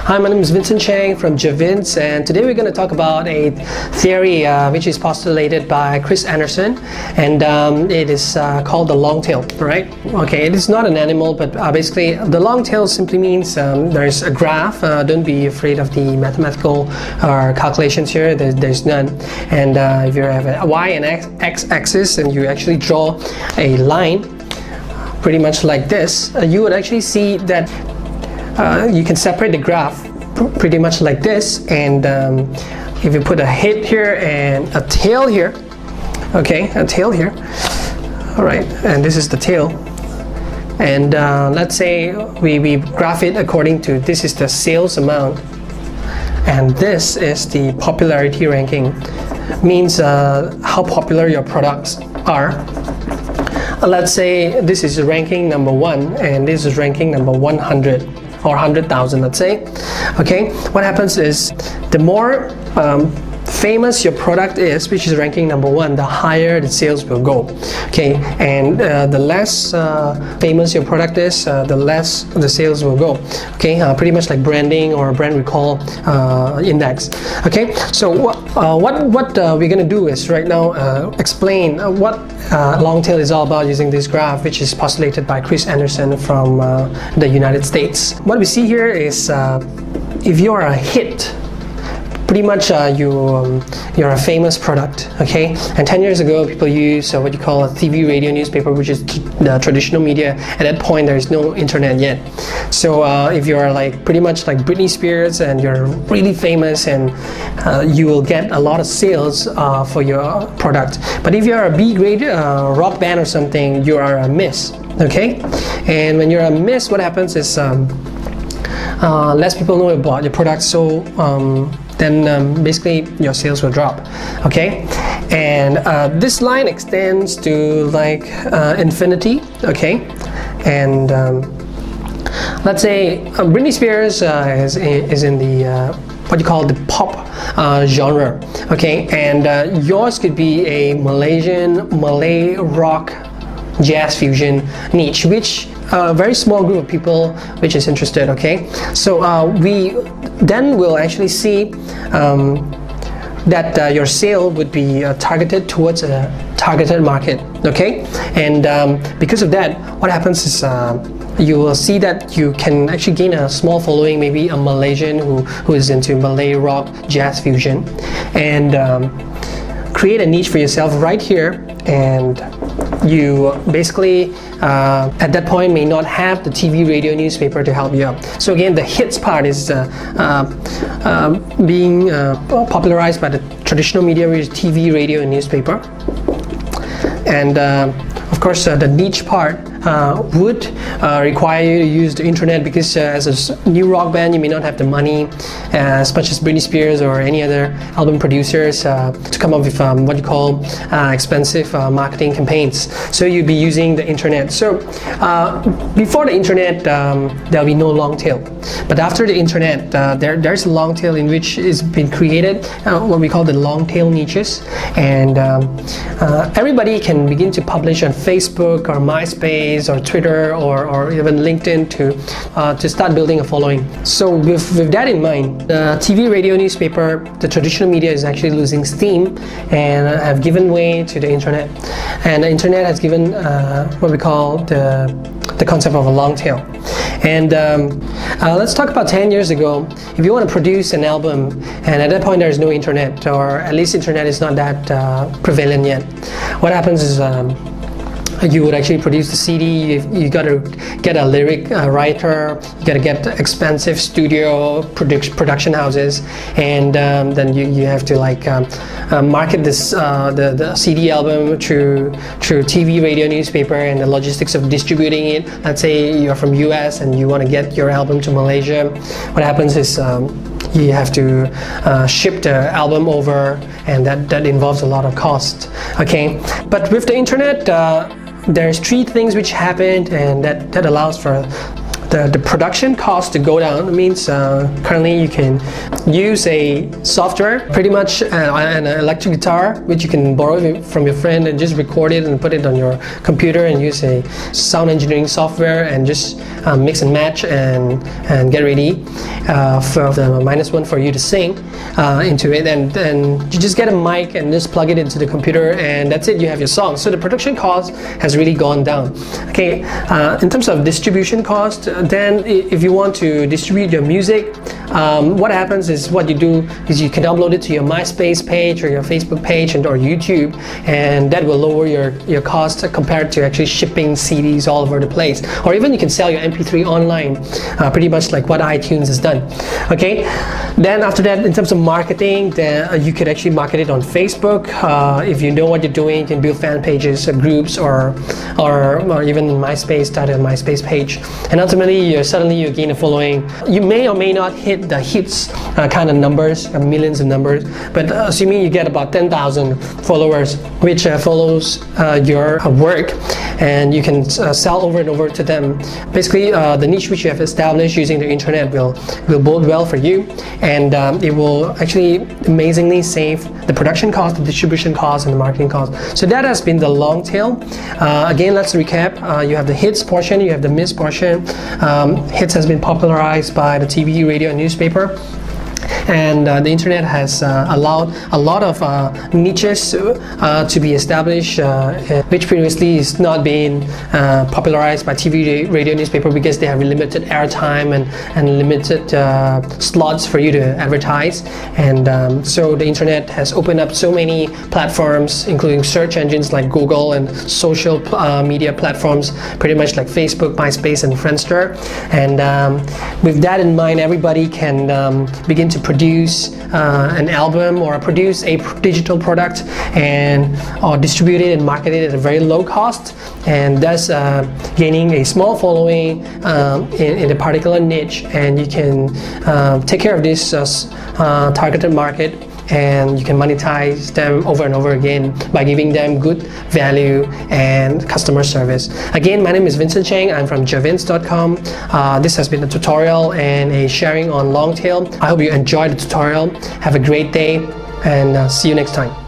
Hi, my name is Vincent Cheng from JeVince, and today we're going to talk about a theory which is postulated by Chris Anderson, and it is called the long tail, right? Okay, it is not an animal, but basically the long tail simply means there's a graph. Don't be afraid of the mathematical calculations here. There's none. And if you have a y and x axis and you actually draw a line pretty much like this, you would actually see that you can separate the graph pretty much like this, and if you put a head here and a tail here, okay, a tail here, all right, and this is the tail, and let's say we graph it according to this is the sales amount and this is the popularity ranking, means how popular your products are. Let's say this is ranking number 1 and this is ranking number 100 or 100,000, let's say. Okay, what happens is the more famous your product is, which is ranking number 1, the higher the sales will go. Okay, and the less famous your product is, the less the sales will go. Okay, pretty much like branding or brand recall index. Okay, so what we're gonna do is right now explain what long tail is all about using this graph, which is postulated by Chris Anderson from the United States. What we see here is if you are a hit, pretty much you're a famous product, okay? And 10 years ago, people used what you call a TV, radio, newspaper, which is the traditional media. At that point, there is no internet yet. So if you're like pretty much like Britney Spears and you're really famous, and you will get a lot of sales for your product. But if you're a B-grade rock band or something, you are a miss, okay? And when you're a miss, what happens is less people know about your product, so then basically your sales will drop. Okay, and this line extends to like infinity. Okay, and let's say Britney Spears is in the what you call the pop genre. Okay, and yours could be a Malay rock jazz fusion niche, which a very small group of people which is interested. Okay, so we then will actually see that your sale would be targeted towards a targeted market. Okay, and because of that, what happens is you will see that you can actually gain a small following, maybe a Malaysian who is into Malay rock jazz fusion, and create a niche for yourself right here. And you basically at that point may not have the TV, radio, newspaper to help you out. So again, the hits part is being popularized by the traditional media, which is TV, radio, and newspaper. And of course, the niche part would require you to use the internet, because as a new rock band, you may not have the money as much as Britney Spears or any other album producers to come up with what you call expensive marketing campaigns. So you'd be using the internet. So before the internet, there'll be no long tail. But after the internet, there's a long tail in which is been created, what we call the long tail niches, and everybody can begin to publish on Facebook or MySpace or Twitter or even LinkedIn to start building a following. So with that in mind, the TV, radio, newspaper, the traditional media is actually losing steam and have given way to the internet. And the internet has given what we call the concept of a long tail. And let's talk about 10 years ago. If you want to produce an album, and at that point there is no internet, or at least internet is not that prevalent yet, what happens is you would actually produce the CD. You got to get a lyric writer, you got to get expensive studio production houses, and then you have to like market this the CD album through TV, radio, newspaper, and the logistics of distributing it. Let's say you're from US and you want to get your album to Malaysia. What happens is you have to ship the album over, and that involves a lot of cost. Okay, but with the internet, there's 3 things which happened, and that allows for the production cost to go down. It means currently you can use a software, pretty much an electric guitar, which you can borrow from your friend and just record it and put it on your computer and use a sound engineering software and just mix and match and get ready for the -1 for you to sing into it, and you just get a mic and just plug it into the computer, and that's it, you have your song. So the production cost has really gone down. Okay, in terms of distribution cost, then if you want to distribute your music, what happens is, what you do is you can upload it to your MySpace page or your Facebook page or YouTube, and that will lower your cost compared to actually shipping CDs all over the place. Or even you can sell your MP3 online, pretty much like what iTunes has done. Okay, then after that, in terms of marketing, then you could actually market it on Facebook. If you know what you're doing, you can build fan pages, groups, or even in MySpace, start a MySpace page, and ultimately you gain a following. You may or may not hit the hits kind of numbers, millions of numbers, but assuming you get about 10,000 followers which follows your work, and you can sell over and over to them. Basically, the niche which you have established using the internet will bode well for you, and it will actually amazingly save the production cost, the distribution cost, and the marketing cost. So that has been the long tail. Again, let's recap. You have the hits portion, you have the miss portion. Hits has been popularized by the TV, radio, and newspaper. And the internet has allowed a lot of niches to be established, which previously is not being popularized by TV, radio, newspaper, because they have limited airtime and limited slots for you to advertise. And so the internet has opened up so many platforms, including search engines like Google, and social media platforms, pretty much like Facebook, MySpace, and Friendster. And with that in mind, everybody can begin to produce an album or produce a digital product or distribute it and market it at a very low cost, and thus gaining a small following in a particular niche. And you can take care of this targeted market, and you can monetize them over and over again by giving them good value and customer service. Again, my name is Vincent Cheng. I'm from JeVince.com. This has been a tutorial and a sharing on long tail. I hope you enjoyed the tutorial. Have a great day, and see you next time.